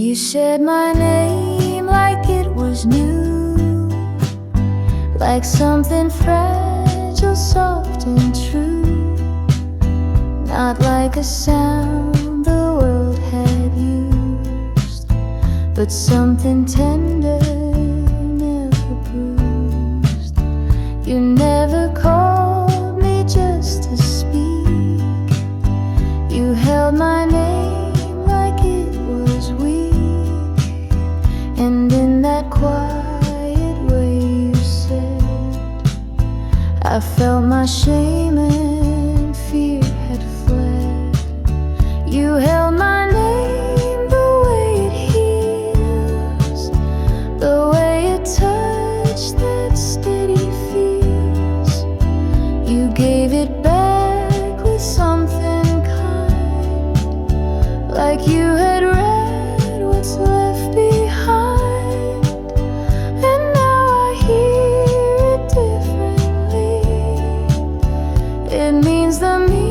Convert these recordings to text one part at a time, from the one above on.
You said my name like it was new, like something fragile, soft and true, not like a sound the world had used, but something tender, never bruised. You never called me just to speak. You held my name like it was weak, and in that quiet way you said, I felt my shame and fear had fled. You held my name the way it heals, the way a touch that steady feels. You gave it back with something kind, like you had read what's left behind. And now I hear it differently. It means the me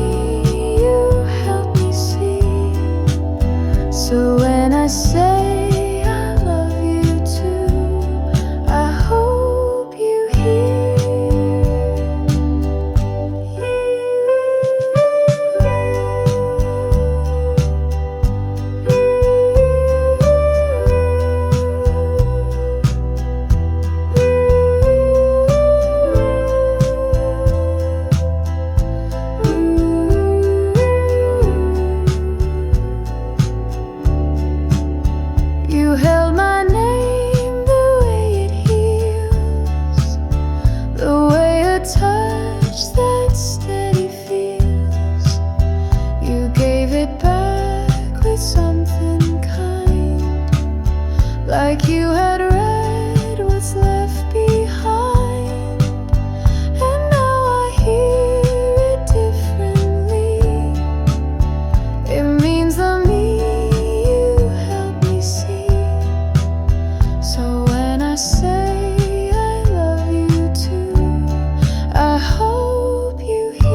you helped me see. So when I say I love you too, I hope you hear. You held my name the way it heals, the way a touch that steady feels. You gave it back with something kind, like you had read what's left behind. And now I hear it differently. It means the me you helped me see. So when I say I love you too, I hope you hear.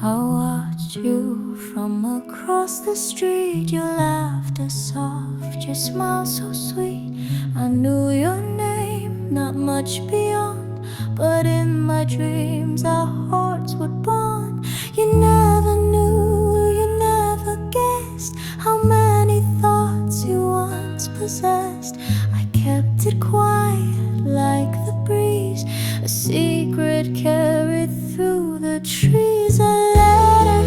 I watched you from across the street. Your laughter soft, your smile so sweet. I knew your name, not much beyond, but in my dreams our hearts would bond. You never knew, you never guessed how many thoughts you once possessed. I kept it quiet like the breeze, a secret carried through the trees. A letter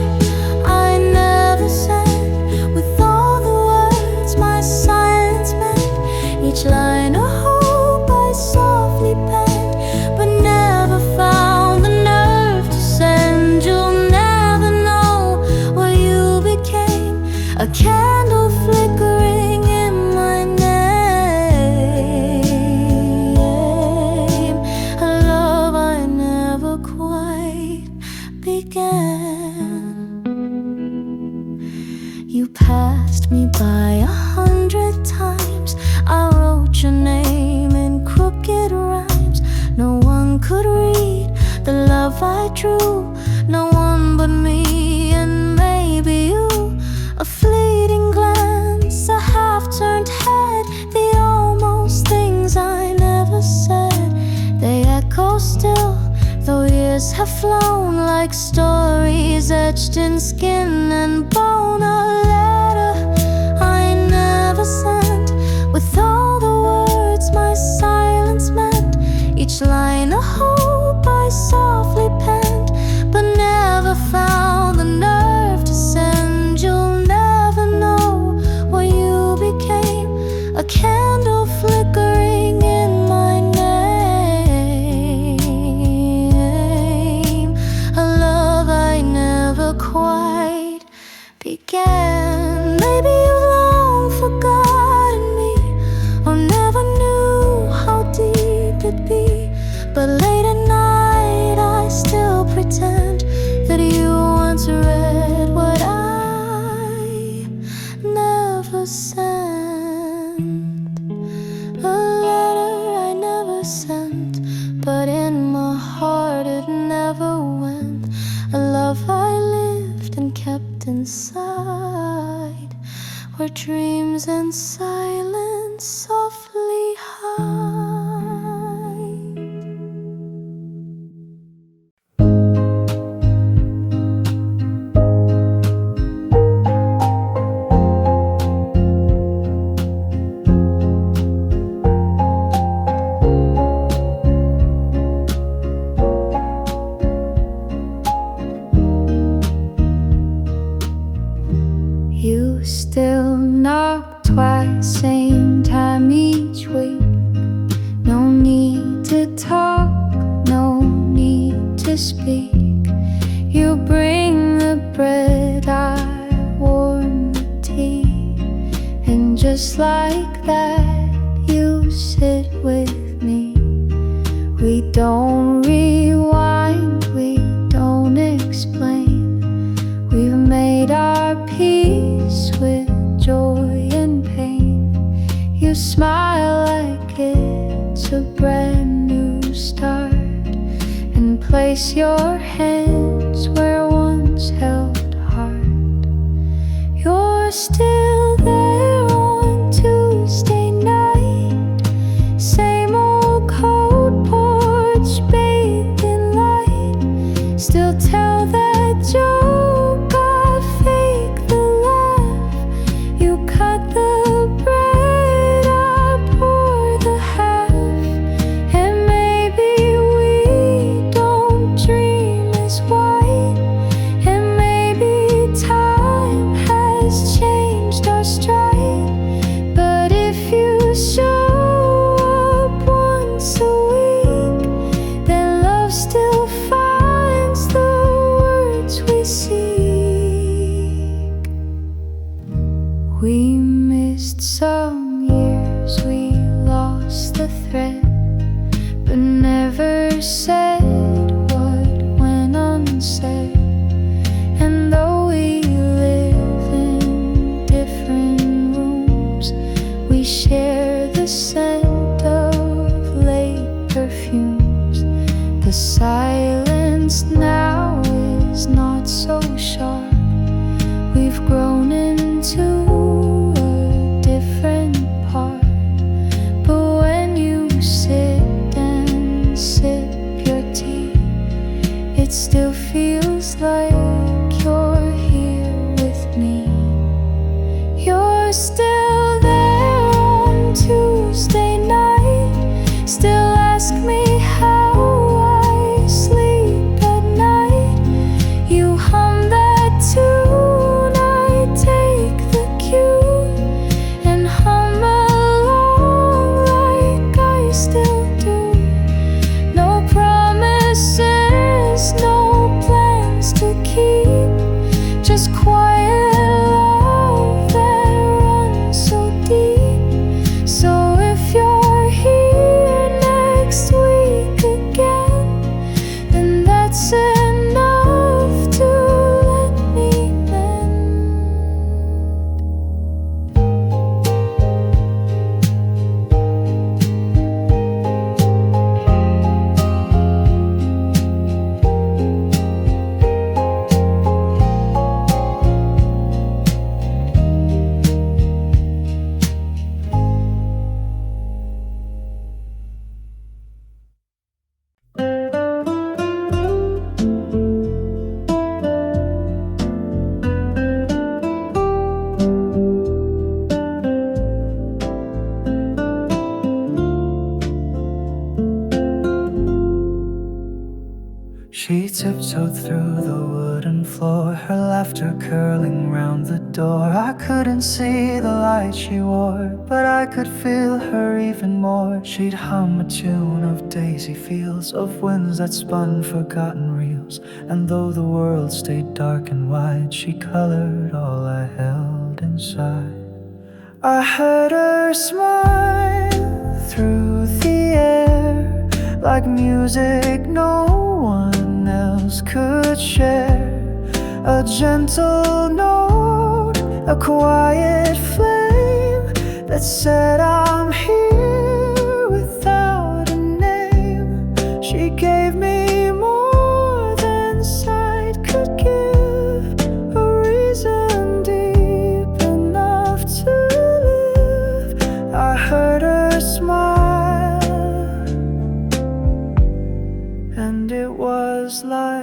I never sent, with all the words my silence meant. Each line a hope I softly penned, but never found the nerve to send. You'll never know what you became, a candle flickering in my name, a love I never quite began. You passed me by 100 times. I wrote your name in crooked rhymes. No one could read the love I drew, no one but me and maybe you. A fleeting glance, a half-turned head, the almost things I never said. They echo still, though years have flown, like stories etched in skin and bone. A letter I never sent, with all the words my silence meant. Each line a hope I softly penned, but never found the nerve to send. You'll never know what you became, a candle flickering in my name, a love But late at night I still pretend that you once read what I never sent. A letter I never sent, but in my heart it never went. A love I lived and kept inside, where dreams and silence softly hide. You still knock twice, same time each week. No need to talk, no need to speak. You bring the bread, I warm the tea, and just like that you sit with me. We don't rewind, we don't explain. We've made our peace with joy and pain. You smile like it's a brand new start, and place your hands where once held heart. You're still there on Tuesday night, same old cold porch bathed in light. Still tell that joke, I fake the laugh. You cut the bread, I pour the half. And maybe we don't dream as white, and maybe time has changed our stride. But if you show up once a week, then love still finds the words we seek. We missed some years, we lost the thread, but never said what went unsaid. And though we live in different rooms, we share the scent of late perfumes. The silence now is not so sharp. We've grown into a different part. But when you sit and sip your tea, it still feels like you're here with me. You're still there on Tuesday night, still ask me how I sleep at night. You hum that tune, I take the cue and hum along like I still do. No promises, no plans to keep, just quiet love that runs so deep. So if you're here next week again, then that's enough to let me mend. She tiptoed through the wooden floor, her laughter curling round the door. I couldn't see the light she wore, but I could feel her even more. She'd hum a tune of daisy fields, of winds that spun forgotten reels. And though the world stayed dark and wide, she colored all I held inside. I heard her smile through the air, like like music no one else could share. A gentle note, a quiet flame that said I'm here without a name. She gave me more than sight could give, a reason deep enough to live. I heard her smile, and it was like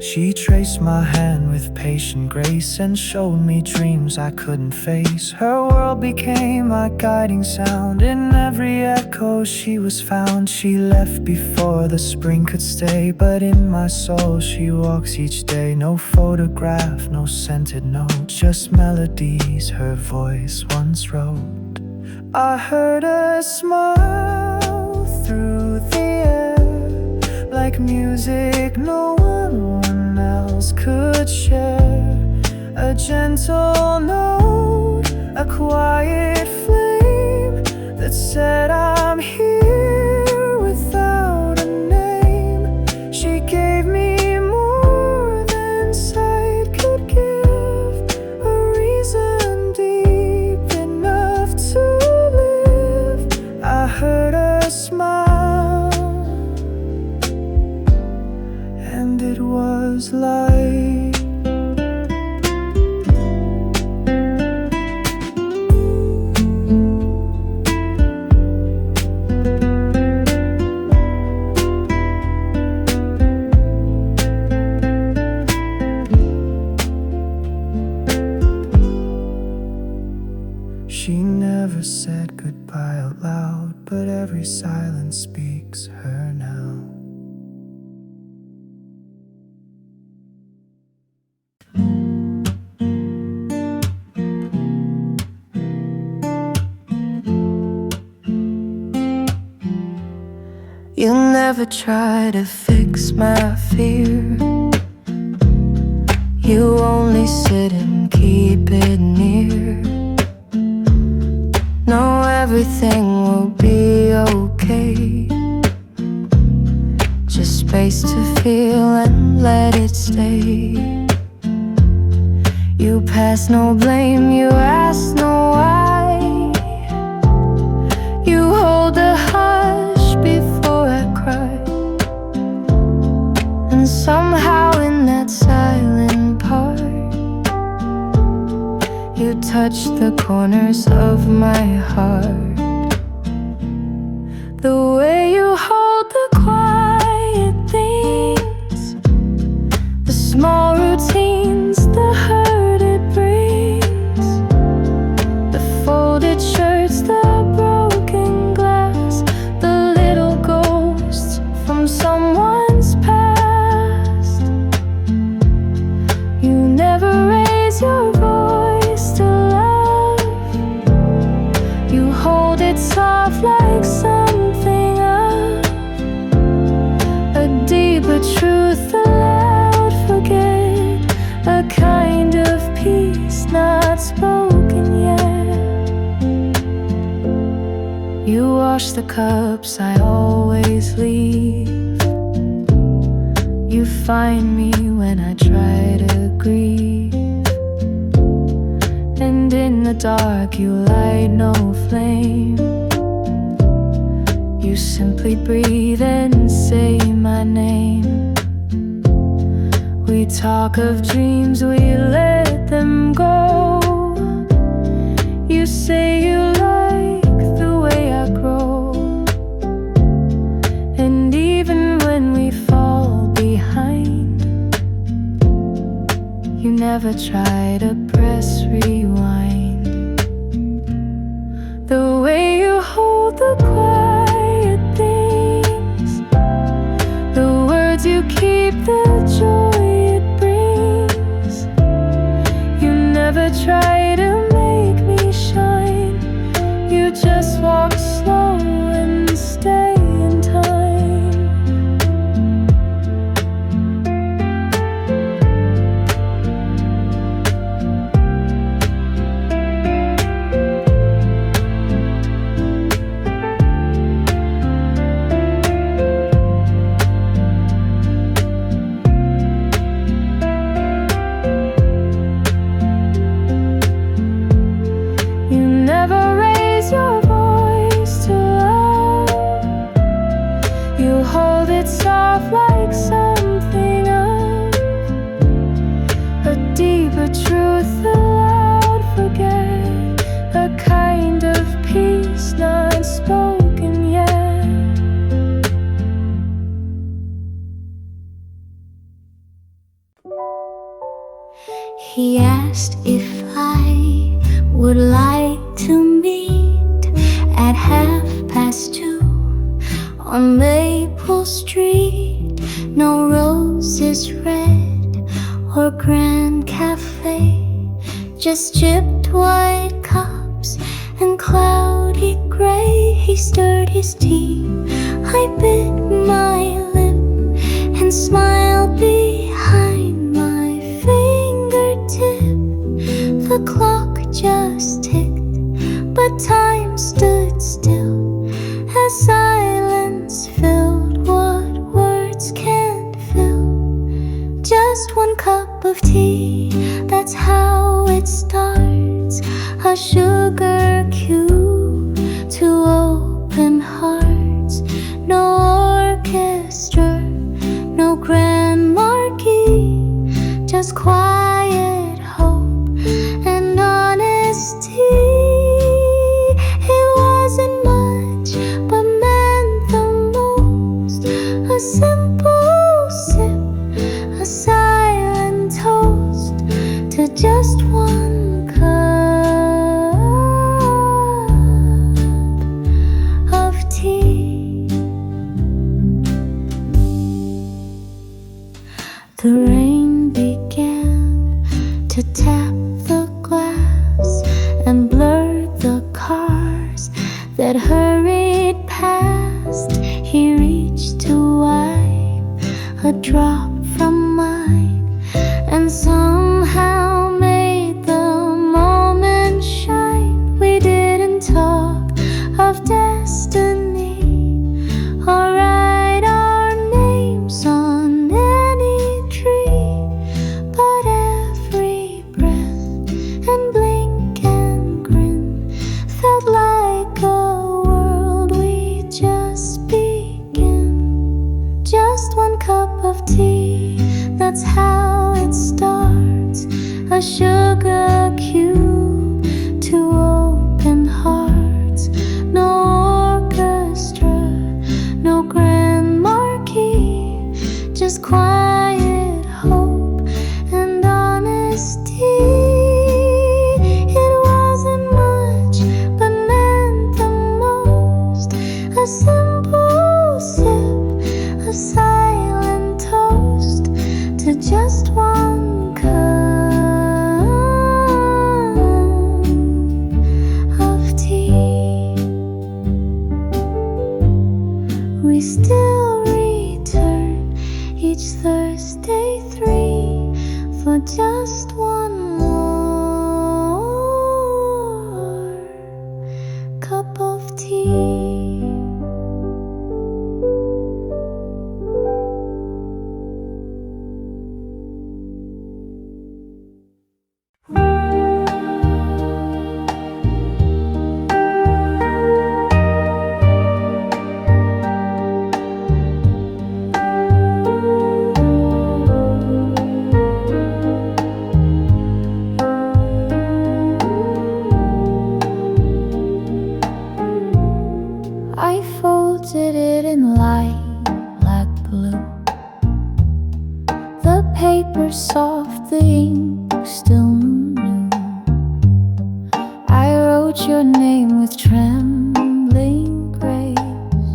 she traced my hand with patient grace and showed me dreams I couldn't face. Her world became my guiding sound. In every echo she was found. She left before the spring could stay, but in my soul she walks each day. No photograph, no scented note, just melodies her voice once wrote. I heard her smile through the air, like music no one else could share. A gentle note, a quiet flame that said I'm here without a name. She gave me more than sight could give, a reason deep enough to live. I heard her smile, and it was like she never said goodbye out loud, but every silence speaks her now. You never try to fix my fear. You only sit and keep it near. Know everything will be okay. Just space to feel and let it stay. You pass no blame, you ask no why. You hold the hush before I cry. And somehow in that silent part, you touch the corners of my heart. The way you hold the quiet things, the small routines, the hurt it brings, the folded shirts, the broken glass, the little ghosts from someone's past. You never raise your voice to love. You hold it soft like something up, a deeper truth, a loud forget, a kind of peace not spoken yet. You wash the cups I always leave. You find me when I try to grieve. And in the dark you light no flame. You simply breathe and say my name. We talk of dreams, we let them go. You say you like the way I grow. And even when we fall behind, you never try to press rewind. The way you hold the quiet things, the words you keep, the joy it brings. You never try to make me shine. You just walk slow and stay in time. He asked if I would like to meet at 2:30 on Maple Street. No roses red or grand cafe, just chipped white cups and cloudy gray. He stirred his tea, I bit my lip and smiled behind my fingertip. The clock just ticked, but time stood still as silence filled what words can't fill. Just one cup of tea, that's how it starts. A sugar cue to open hearts. No orchestra, no grand marquee, just quiet hope and honesty. It wasn't much, but meant the most. A simple sip, a silent toast to just one cup of tea. The rain began to tap the glass and blur the cars that hurried past. He reached to wipe a drop from mine and somehow made the moment shine. We didn't talk of destiny or write our names on any tree, but every breath and blink and grin felt like a world we just began. Just one cup of tea, that's how it starts. A sugar cue to open hearts. No orchestra, no grand marquee, just quiet hope and honesty. It wasn't much, but meant the most. A simple sip, a silent toast to just one cup of tea. We still return each Thursday 3 for just one more cup of tea. I folded it in lilac blue, the paper soft, the ink still new. I wrote your name with trembling grace,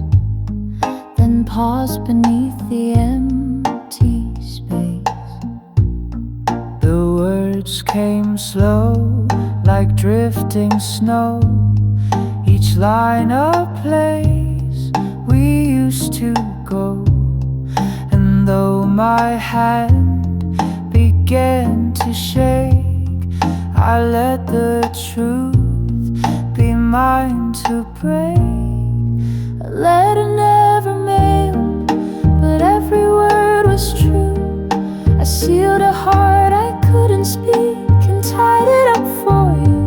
then paused beneath the empty space. The words came slow, like drifting snow. Each line a place we used to go. And though my hand began to shake, I let the truth be mine to break. A letter never mailed, but every word was true. I sealed a heart I couldn't speak and tied it up for you.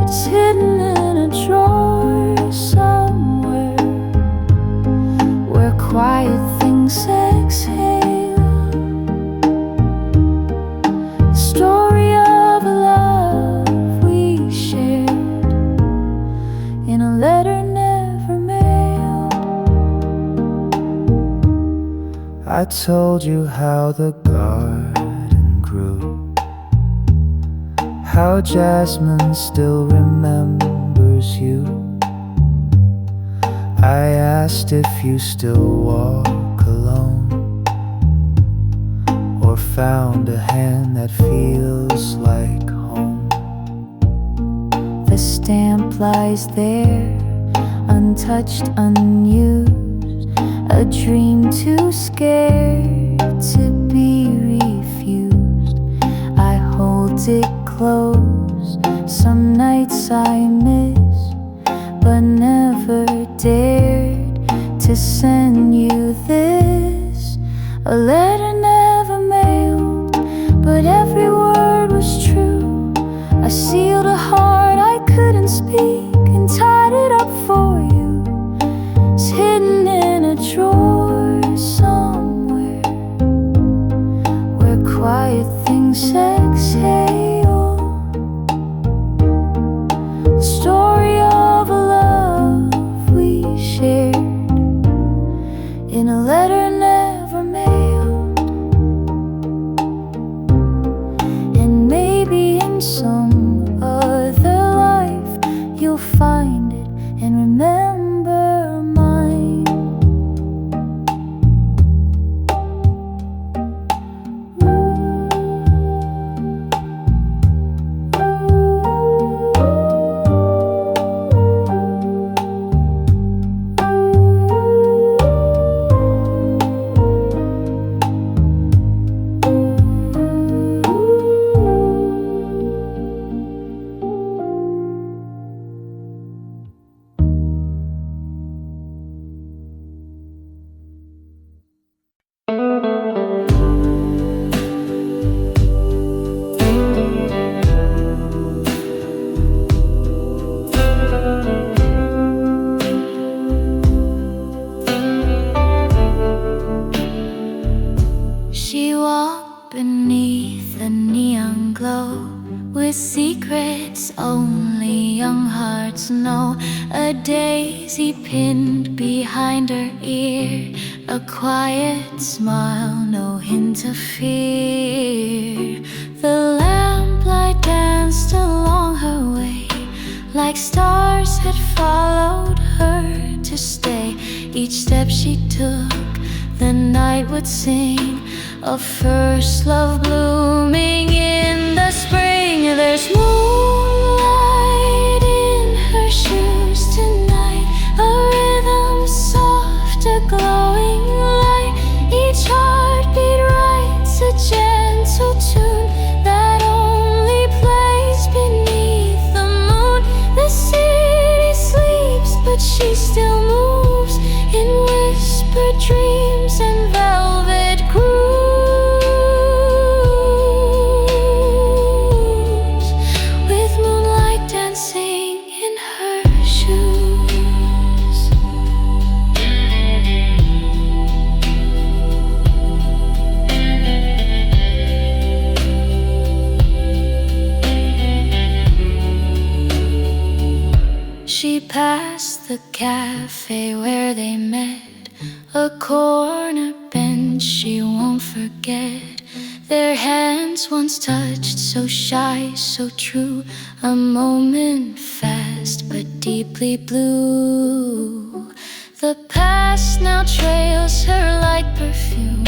It's hidden in a drawer somewhere, where quiet things exhale. The story of a love we shared in a letter never mailed. I told you how the garden grew, how jasmine still remembers you. I asked if you still walk alone, or found a hand that feels like home. The stamp lies there, untouched, unused, a dream too scared to be refused. I hold it close, some nights I miss, but never dared to send you this. A letter never mailed, but every word was true. I sealed a heart I couldn't speak and tied it up for you. It's hidden in a drawer somewhere, where quiet things exhale. The story of a love we shared in a letter never mailed. And maybe in some other life you'll find it and remember mine. She walked beneath the neon glow, with secrets only young hearts know. A daisy pinned behind her ear, a quiet smile, no hint of fear. The lamplight danced along her way, like stars had followed her to stay. Each step she took, the night would sing of first love blooming in the spring. There's moonlight in her shoes tonight, a rhythm soft, a glowing light. Each heartbeat writes a gentle tune that only plays beneath the moon. The city sleeps, but she still moves in whispered dreams and velvet grooves, with moonlight dancing in her shoes. She passed the cafe where they met, a corner bench she won't forget. Their hands once touched, so shy, so true, a moment fast but deeply blue. The past now trails her like perfume,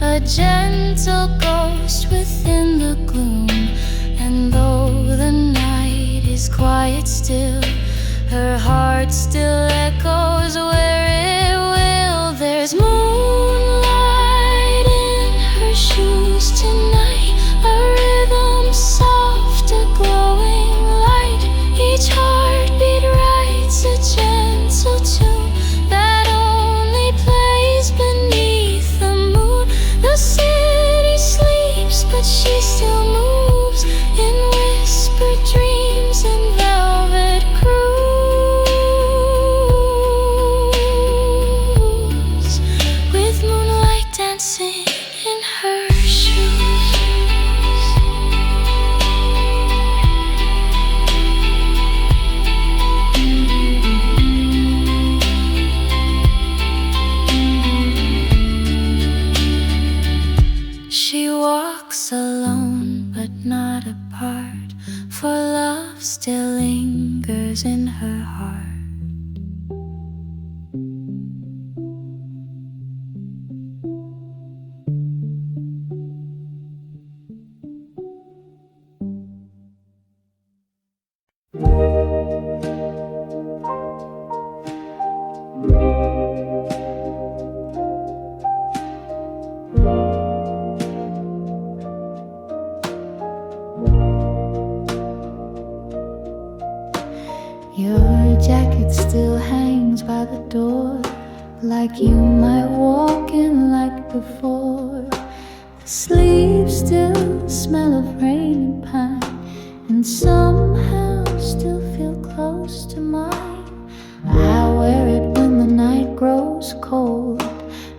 a gentle ghost within the gloom. And though the night is quiet still, her heart still echoes where it will. There's moonlight in her shoes tonight, a rhythm soft, a glowing light. Each heartbeat writes a gentle tune that only plays beneath the moon. The city sleeps, but she still moves in whispered dreams and velvet grooves, with moonlight dancing in her shoes. She walks alone but not apart, for love still lingers in her heart. Your jacket still hangs by the door, like you might walk in like before. The sleeves still smell of rain and pine, and somehow still feel close to mine. I wear it when the night grows cold,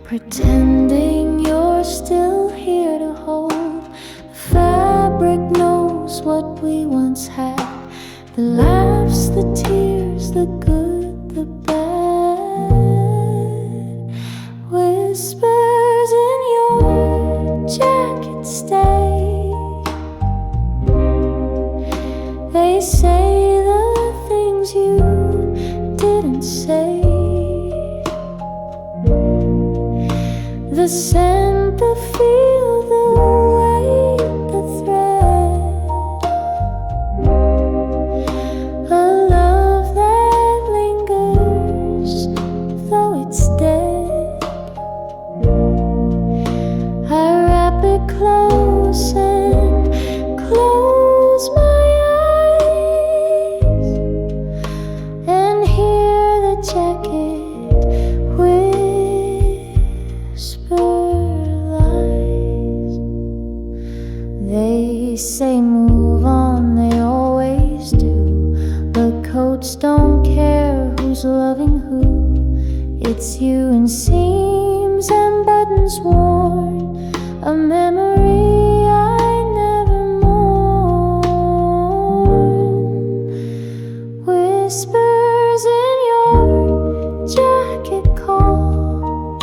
pretending you're still here to hold. The fabric knows what we once had, the laughs, the tears, the good, the bad. Whispers in your jacket stay. They say the things you didn't say. The scent, the feel, the weight, the thread. A love that lingers, though it's dead. I wrap it close and close my eyes, and hear the jacket whisper lies. They say move on, they always do, but coats don't care who's loving who. It's you in seams and buttons worn, a memory I never mourn. Whispers in your jacket call,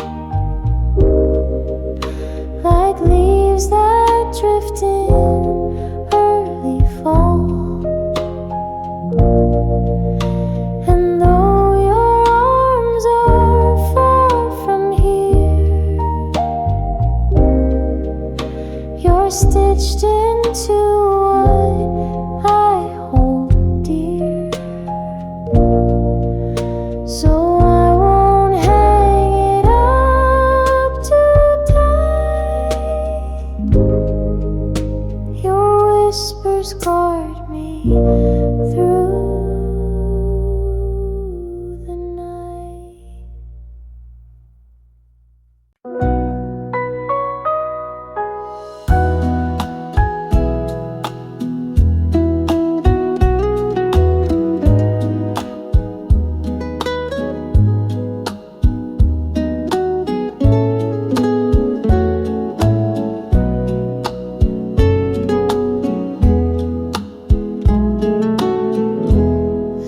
like leaves that drift in early fall. And though your arms are far from here, you're stitched into what I hold dear. So I won't hang it up too tight. Your whispers guard me through the night.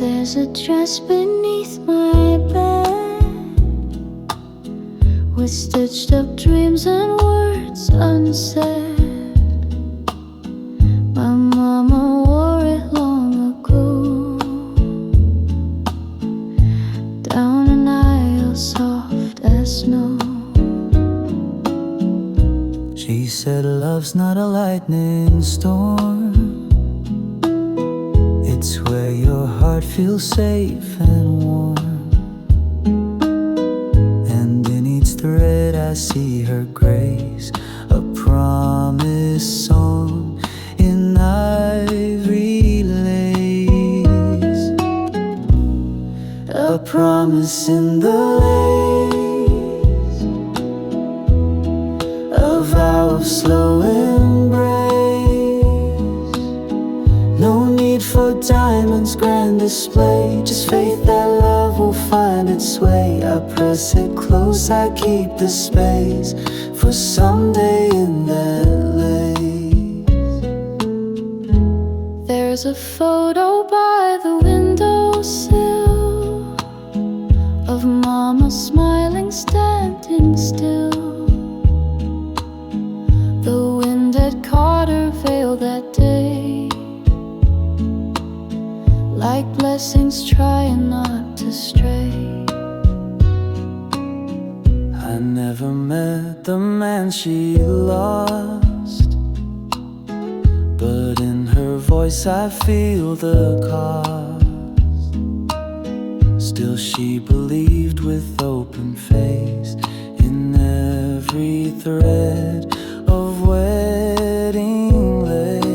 There's a dress beneath my bed, with stitched up dreams and words unsaid. My mama wore it long ago, down an aisle soft as snow. She said love's not a lightning storm, it's where your heart feels safe and warm. And in each thread I see her grace, a promise song in ivory lace. A promise in the lace, a vow of slow embrace. No need for diamonds, grand display, just faith that love will find its way. I press it close, I keep the space for someday in that lace. There's a photo by the windowsill of Mama smiling, standing still. The wind had caught her veil that day, like blessings trying not to stray. I never met the man she lost, but in her voice I feel the cost. Still she believed with open face in every thread of wedding lace,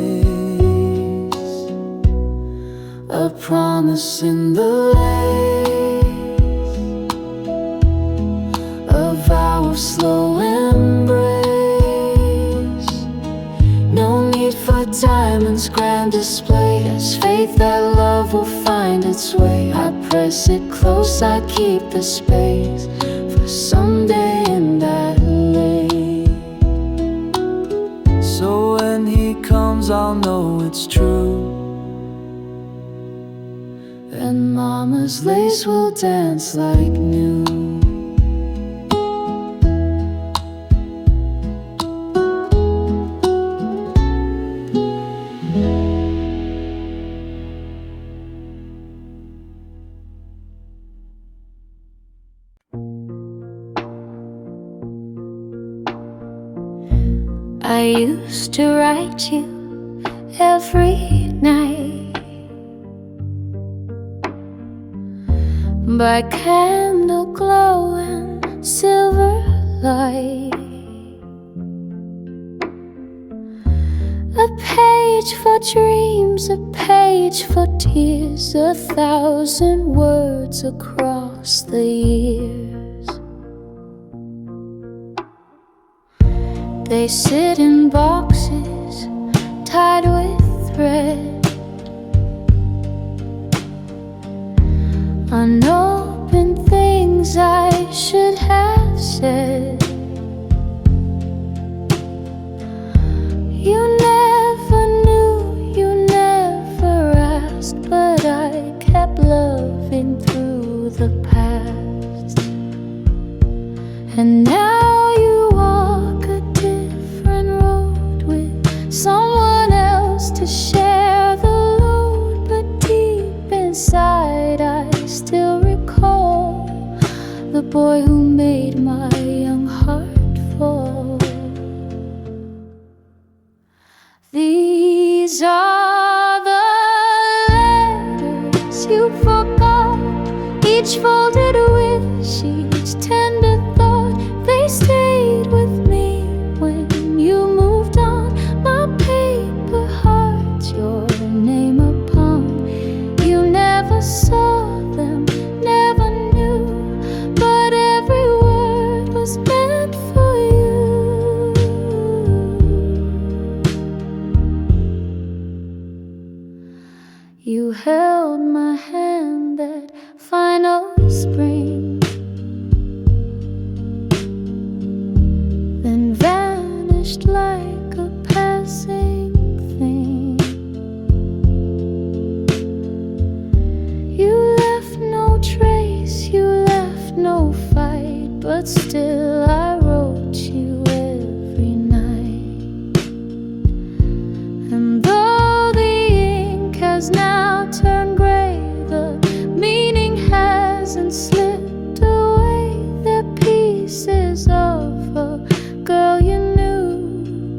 a promise in the lace, a vow of slow embrace. No need for diamonds, grand display, as faith that love will find its way. I press it close, I keep the space for someday in that lake. So when he comes, I'll know it's true, and mama's lace will dance like new. I used to write you every night by candle glow and silver light, a page for dreams, a page for tears, 1,000 words across the years. They sit in boxes tied with thread, unopened things I should have said. You never knew, you never asked, but I kept loving through the past. And now you walk a different road with someone else to share the load, but deep inside I still recall the boy who made my young heart fall. These are the letters you forgot, each folded wish, each tender thought. They stayed with me when you moved on. My paper heart, your name upon. You never saw them, never knew, but every word was meant for you. You held my hand that final spring, then vanished like a passing thing. You left no trace, you left no fight, but still I wrote you every night. And though the ink has now turned gray, the meaning hasn't slipped away. They're pieces of a girl you knew,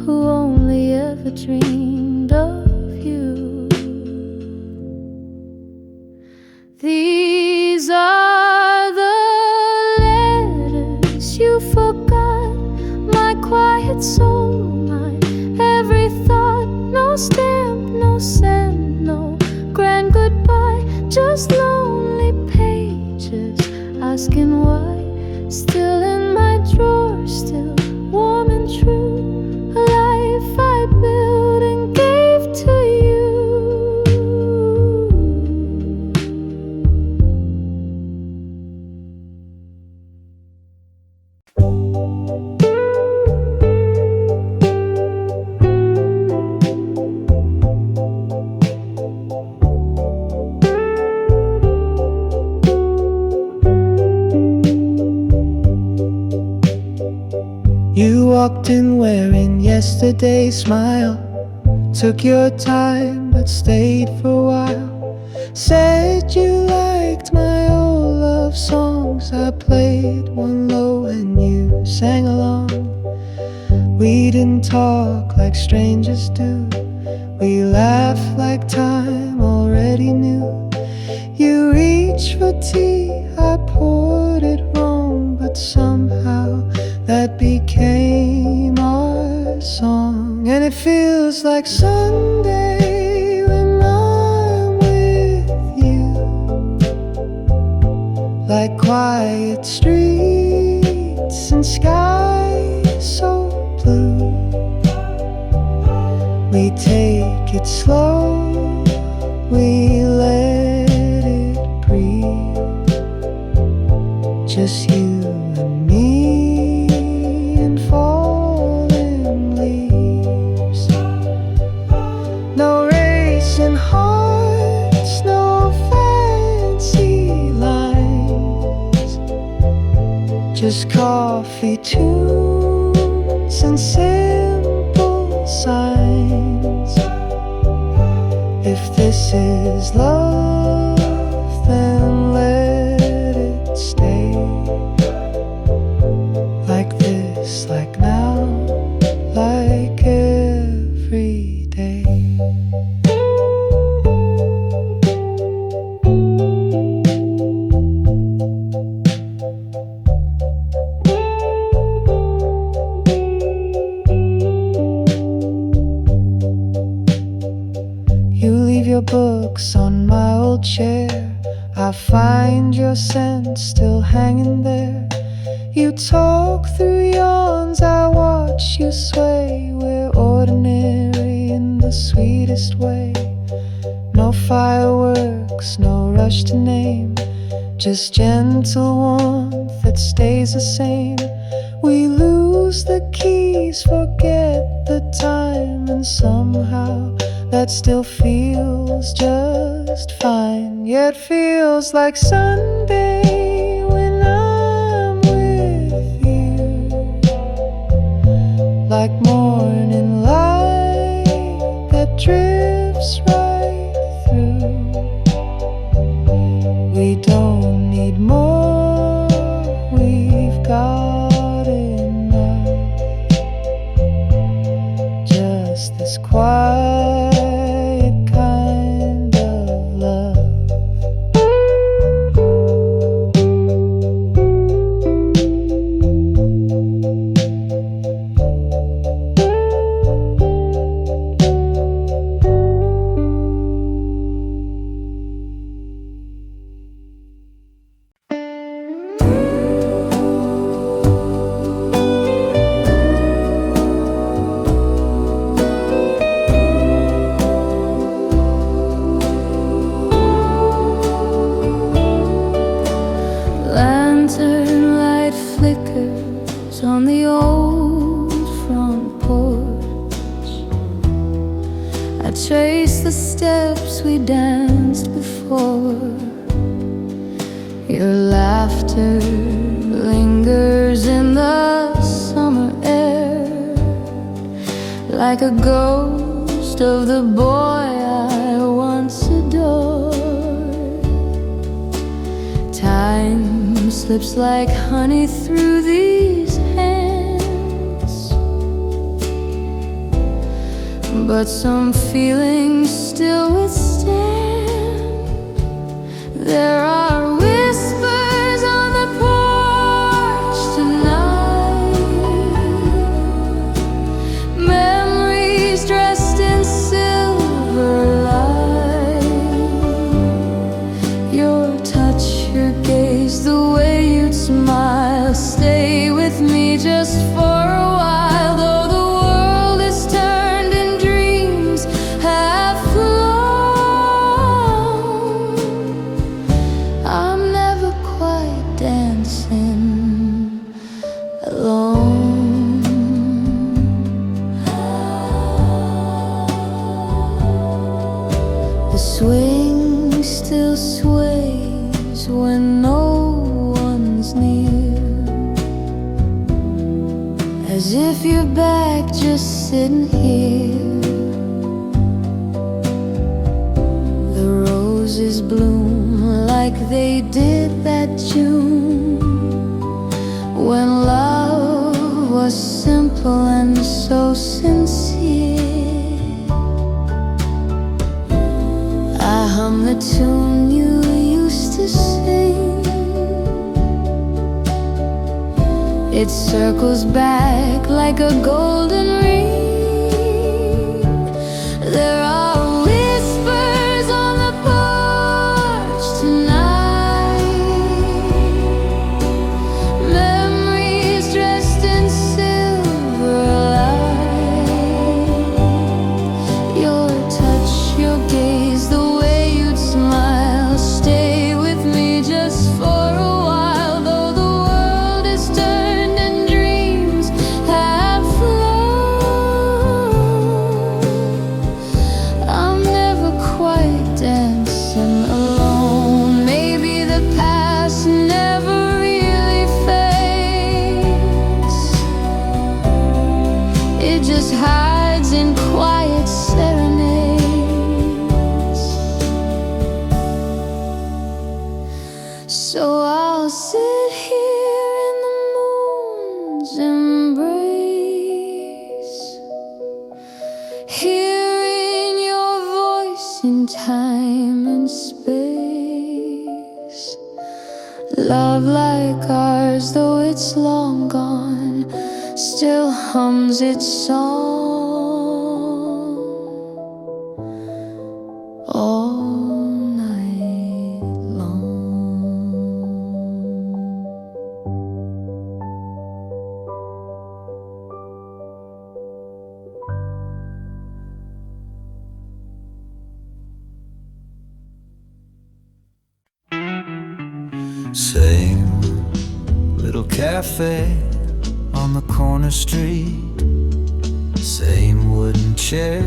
who only ever dreamed of you. These are the letters you forgot, my quiet soul, my every thought. No stamp, no send, no grand goodbye, just lonely pages asking why. Still in my drawer, still warm and true, a life I built and gave to you. You walked in wearing yesterday's smile, took your time but stayed for a while. Said you liked my old love songs. I played one low and you sang along. We didn't talk like strangers do. We laughed like time already knew. You reached for tea, I poured it wrong, but somehow that became our song. And it feels like Sunday when I'm with you, like quiet streets and skies so blue. We take it slow, we let it breathe. Just you and me and falling leaves. No racing hearts, no fancy lines, just coffee tunes and simple signs. If this is love, then let it stay like this, like now, like every day. You leave your books on my old chair. I find your scent still hanging there. You talk through yawns, I watch you sway. We're ordinary in the sweetest way. No fireworks, no rush to name, just gentle warmth that stays the same. We lose the keys, forget the time, and somehow that still feels just fine. Yet feels like Sunday when I'm with you, like morning light that drifts right through. We don't need more, we've got enough. Just this quiet kind of love. Lantern light flickers on the old front porch. I trace the steps we danced before. Your laughter lingers in the summer air, like a ghost of the boy I once adored. Time slips like honey through these hands, but some feelings still withstand. There are whispers on the porch tonight, memories dressed in silver light. Your touch, your gaze, the way you'd smile, stay with me just for a while. Though the world is turned and dreams have flown, I'm never quite dancing alone. The swing still sways when no one's near, as if you're back just sitting here. The roses bloom circles back like a golden ring. There are whispers on the porch tonight, memories dressed in silver light. Your touch, your gaze, the way you'd smile, stay with me just for a while. Though the world is turned and dreams have flown, I'm never quite dancing alone. Maybe the past never really fades, it just hides in quiet serenades. So I'll sit here in the moon's embrace, hearing your voice in time and space. Love like ours, though it's long gone, still hums its song all night long. Same little cafe on the corner street, same wooden chair,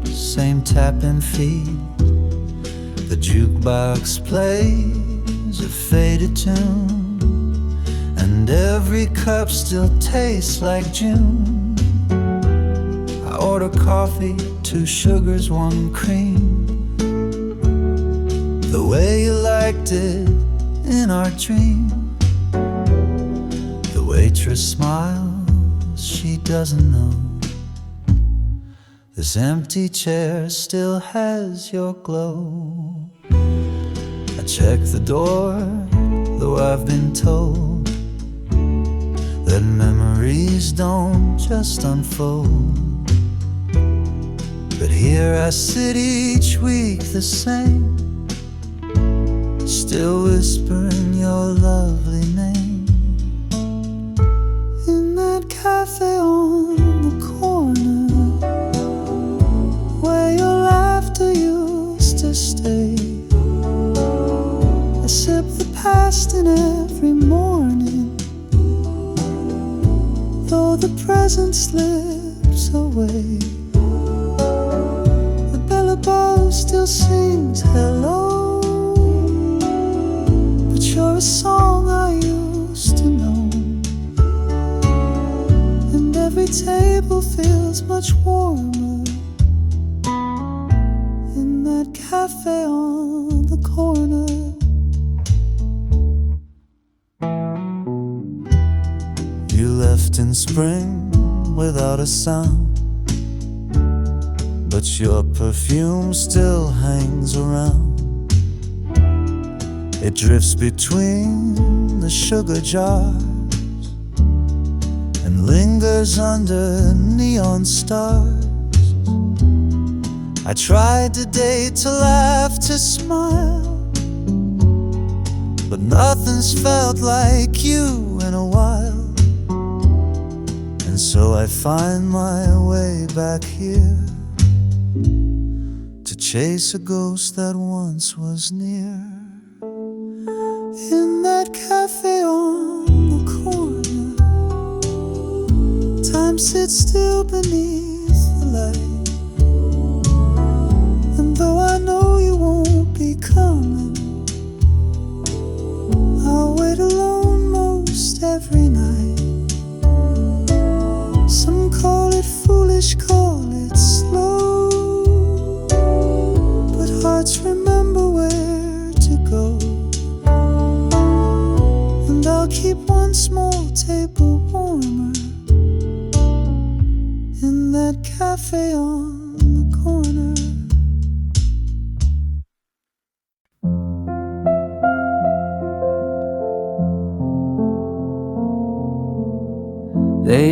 same tapping feet. The jukebox plays a faded tune, and every cup still tastes like June. I order coffee, 2 sugars, 1 cream, the way you liked it in our dream. The waitress smiles, she doesn't know this empty chair still has your glow. I check the door, though I've been told that memories don't just unfold. But here I sit each week the same, still whispering your lovely name. In that cafe on the corner, where your laughter used to stay, I sip the past in every morning, though the present slips away. The bell above still sings hello, but you're a song I used to know. And every table feels much warmer in that cafe on the corner. You left in spring without a sound, but your perfume still hangs around. It drifts between the sugar jars and lingers under neon stars. I tried today to laugh, to smile, but nothing's felt like you in a while. And so I find my way back here to chase a ghost that once was near. In that cafe on the corner, time sits still beneath the light. And though I know you won't be coming, I'll wait alone most every night. Some call it foolish, call it slow, but hearts remember where to go. And I'll keep one small table warmer in that cafe on the corner.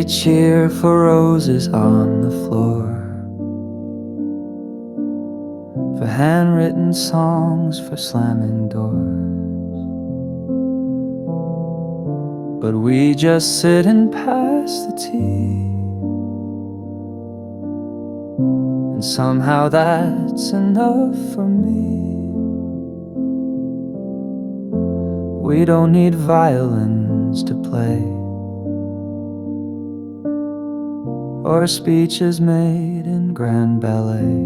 They cheer for roses on the floor, for handwritten songs, for slamming doors. But we just sit and pass the tea, and somehow that's enough for me. We don't need violins to play, or speeches made in grand ballet.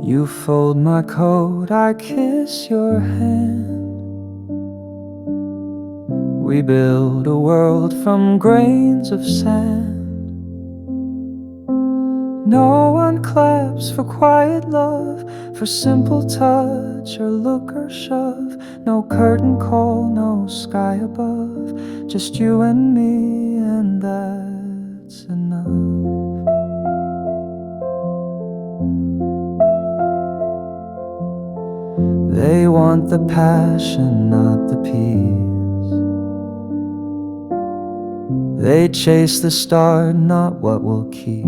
You fold my coat, I kiss your hand. We build a world from grains of sand. No one claps for quiet love, for simple touch or look or shove. No curtain call, no sky above, just you and me, and that's enough. They want the passion, not the peace. They chase the star, not what will keep.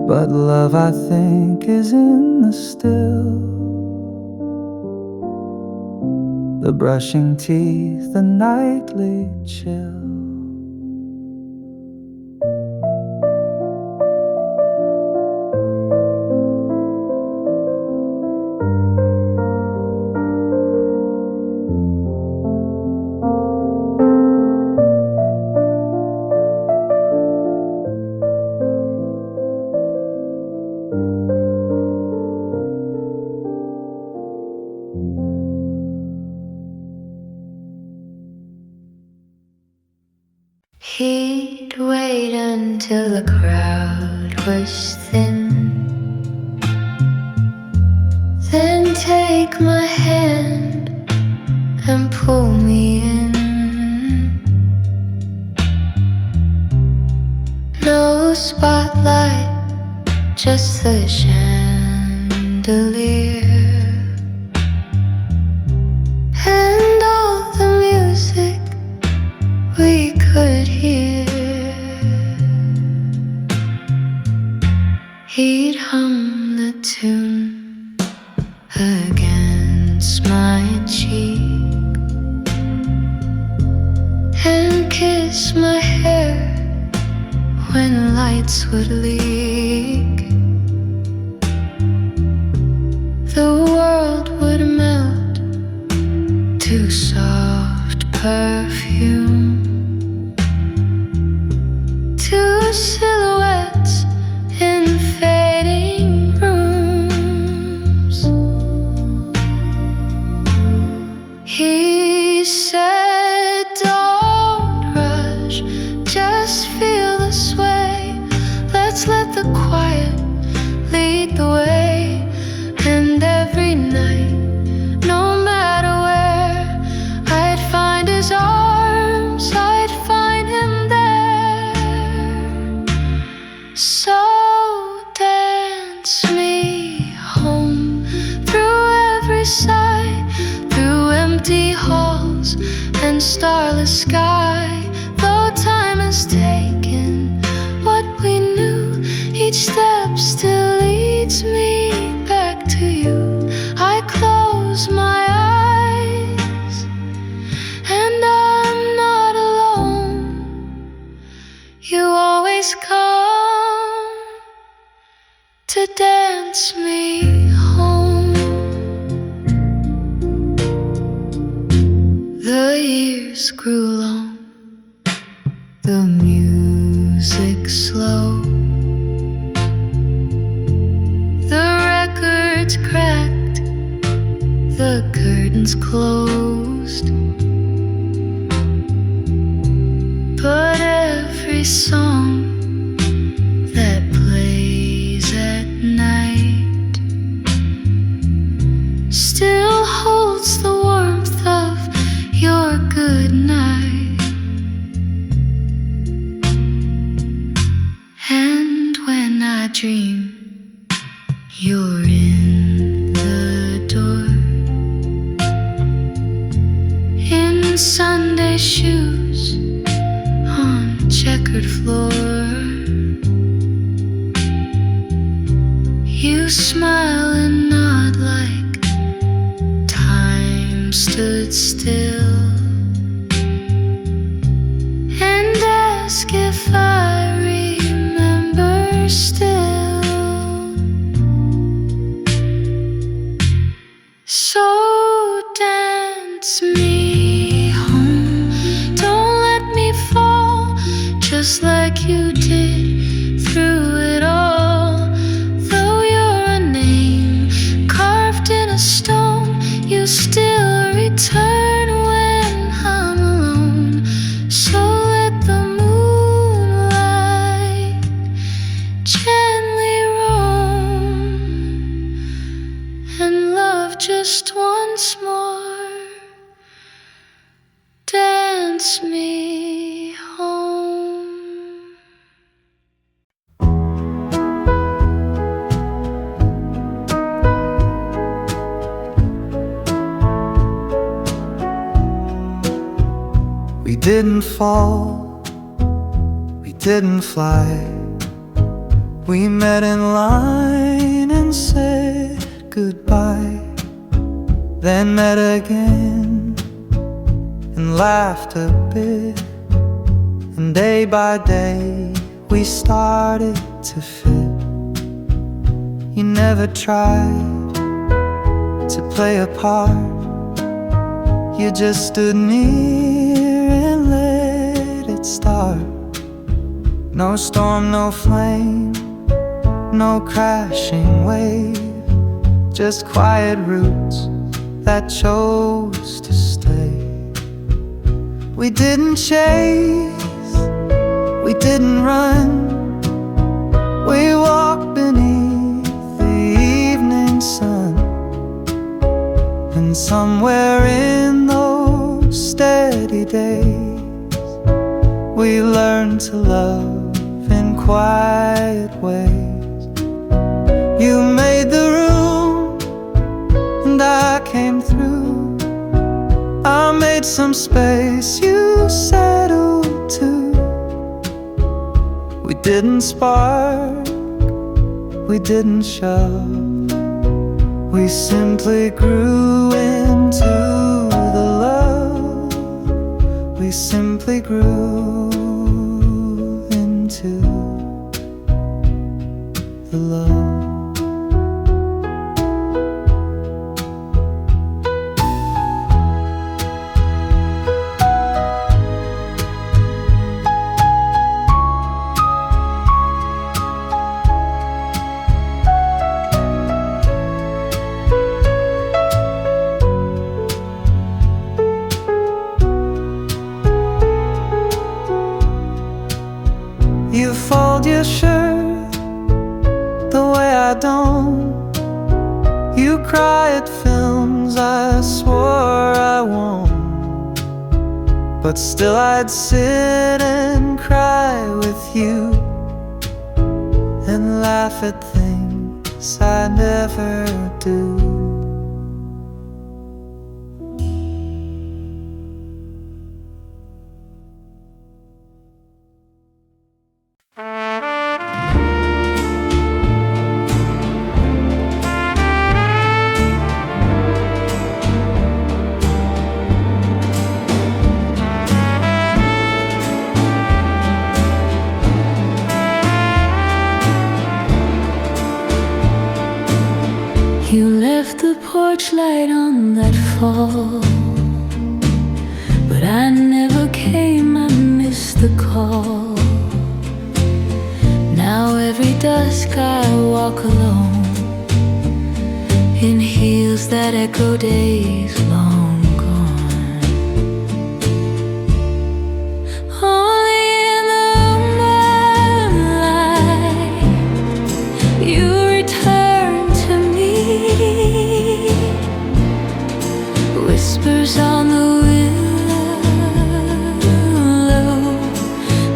But love, I think, is in the still, the brushing teeth, the nightly chill. He'd wait until the crowd was thin, then take my hand and pull me in. No spotlight, just the chandelier, and all the music we could hear. He'd hum the tune against my cheek and kiss my hair when lights would leak. The world would melt to soft perfume, two silhouettes in fading rooms. He said, don't rush, just feel the sway. Let's let the quiet lead the way. And every night, no matter where, I'd find his arms, I'd find him there. So dance me home, through every sigh, through empty halls and starless sky. Though time has taken what we knew, each step still leads me back to you. I close my eyes and I'm not alone. You always come to dance me home. The years grew long, the music slow, the records cracked, the curtains closed. But every song that plays at night still holds the warmth of your good night. And when I dream you're in the door, in checkered floor. You smile and nod like time stood still, and ask if I remember still. So dance me home, don't let me fall, just like you did through it all. Though you're a name carved in a stone, you still return when I'm alone. So let the moonlight gently roam, and love just once more. Dance me home. We didn't fall, we didn't fly. We met in line and said goodbye, then met again and laughed a bit. And day by day we started to fit. You never tried to play a part, you just stood near and let it start. No storm, no flame, no crashing wave, just quiet roots that chose to stay. We didn't chase, we didn't run, we walked beneath the evening sun. And somewhere in those steady days, we learned to love in quiet ways. You made the room and I came through. I made some space, you settled too. We didn't spark, we didn't shove, we simply grew into the love. We simply grew into the love. You fold your shirt the way I don't. You cry at films I swore I won't. But still I'd sit and cry with you and laugh at things I never do. You left the porch light on that fall, but I never came, I missed the call. Now every dusk I walk alone, in heels that echo days long gone. Only in the moonlight you return to me. Whispers on the willow,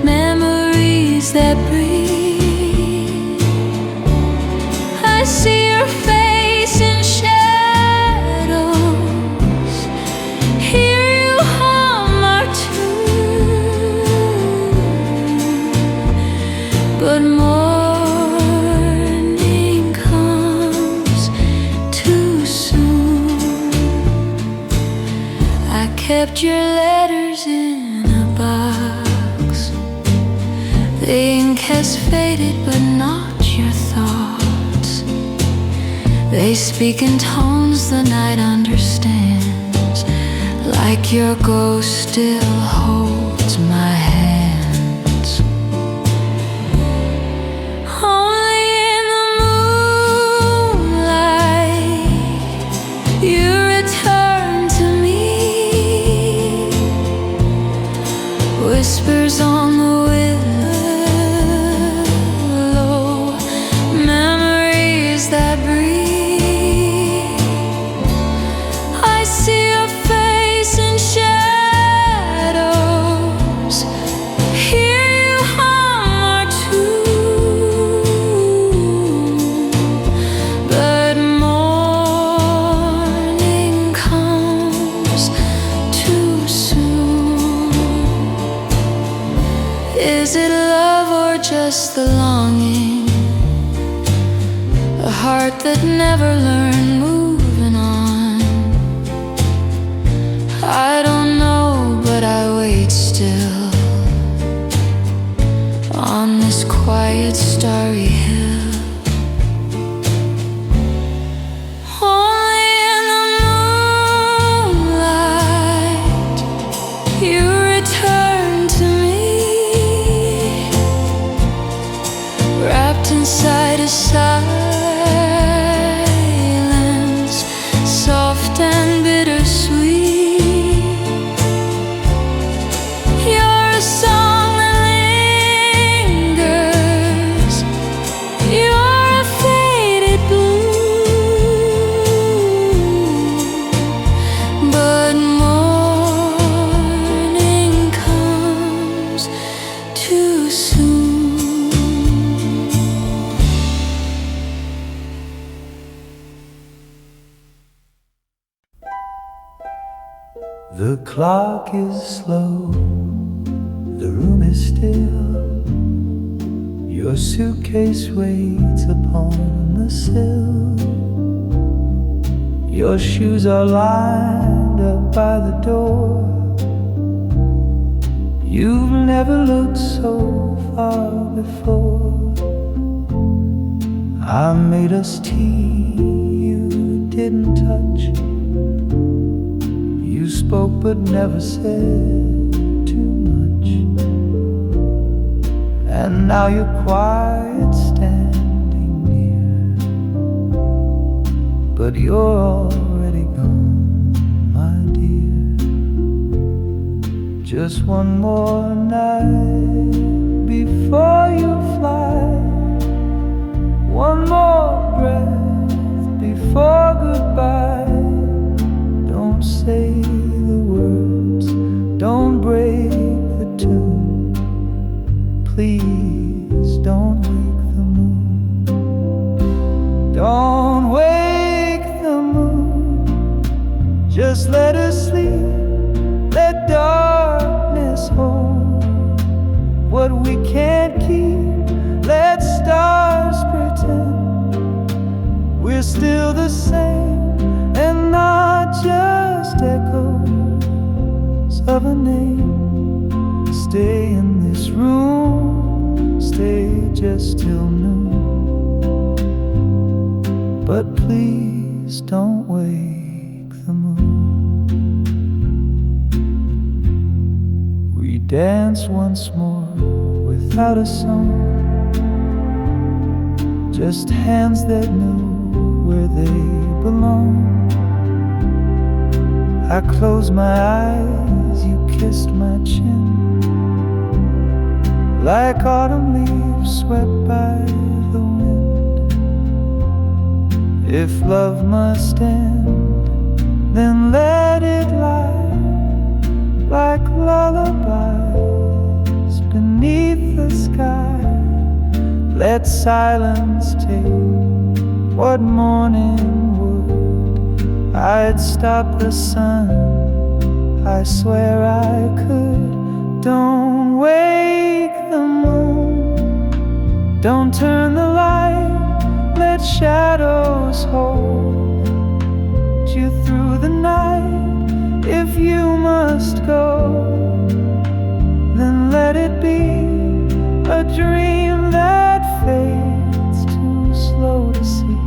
memories that breathe. I see your face in shadows, hear you hum our tune. but morning comes too soon. I kept your letters in a box. The ink has faded, but not your thoughts. They speak in tones the night understands, like your ghost still holds my hands. Only in the moonlight you return to me. Whispers on the willow, memories that breathe. I see your face in shadows, hear you hum our tune. But morning comes too soon. Is it love or just the longing? A heart that never learned moving on. I don't know, but I wait still on this quiet starry hill. Only in the moonlight you return to me, wrapped inside a silence, soft and bittersweet. You're a song that lingers, you're a faded bloom. But morning comes too soon. The clock is slow, the room is still. Your suitcase waits upon the sill. Your shoes are lined up by the door. You've never looked so far before. I made us tea you didn't touch. You spoke but never said too much. And now you're quiet standing near, but you're already gone, my dear. Just one more night before you fly, one more breath before goodbye. Don't say the words, don't break the tune. Please don't wake the moon. Don't wake the moon. Just let her sleep. Let darkness hold what we can't keep. Let stars pretend we're still the same, and not just echoes of a name. Stay in this room, stay just till noon. But please don't wake the moon. We dance once more without a song, just hands that know where they belong. I closed my eyes, you kissed my chin, like autumn leaves swept by the wind. If love must end, then let it lie like lullabies beneath the sky. Let silence take what morning would. I'd stop the sun, I swear I could. Don't wake the moon. Don't turn the light, let shadows hold you through the night. If you must go, then let it be a dream that fades too slow to see.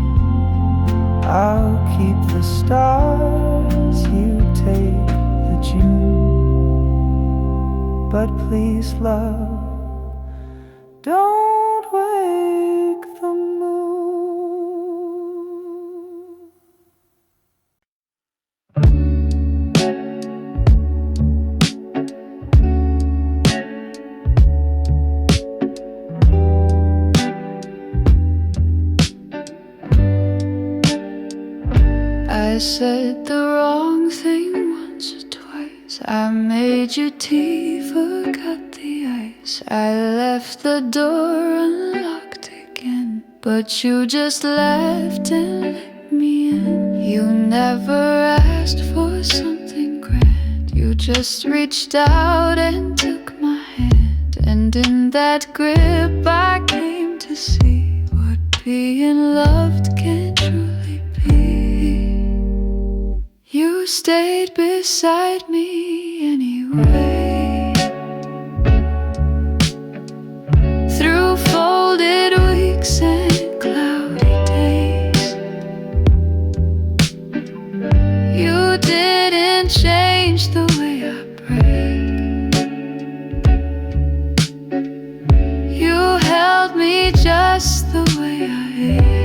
I'll keep the stars, you take the June. But please, love, don't wake the moon. I said the wrong thing once or twice. I made you tea, forgot the ice. I left the door unlocked again, but you just left and let me in. You never asked for something grand. You just reached out and took my hand, and in that grip I came to see what being loved can truly be. You stayed beside me anyway, through folded weeks and cloudy days. You didn't change the way I prayed. You held me just the way I hate.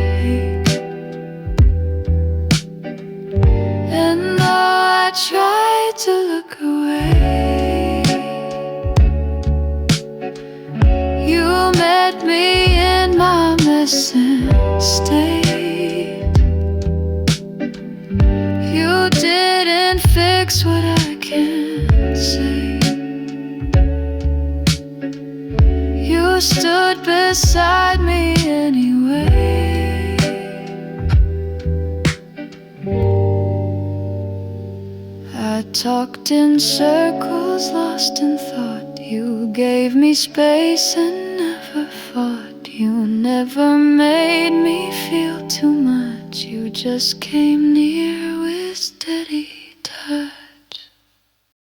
And though I tried to look away, you met me in my mess and stayed. You didn't fix what I can't say. You stood beside me anyway. I talked in circles, lost in thought. You gave me space and never fought. You never made me feel too much. You just came near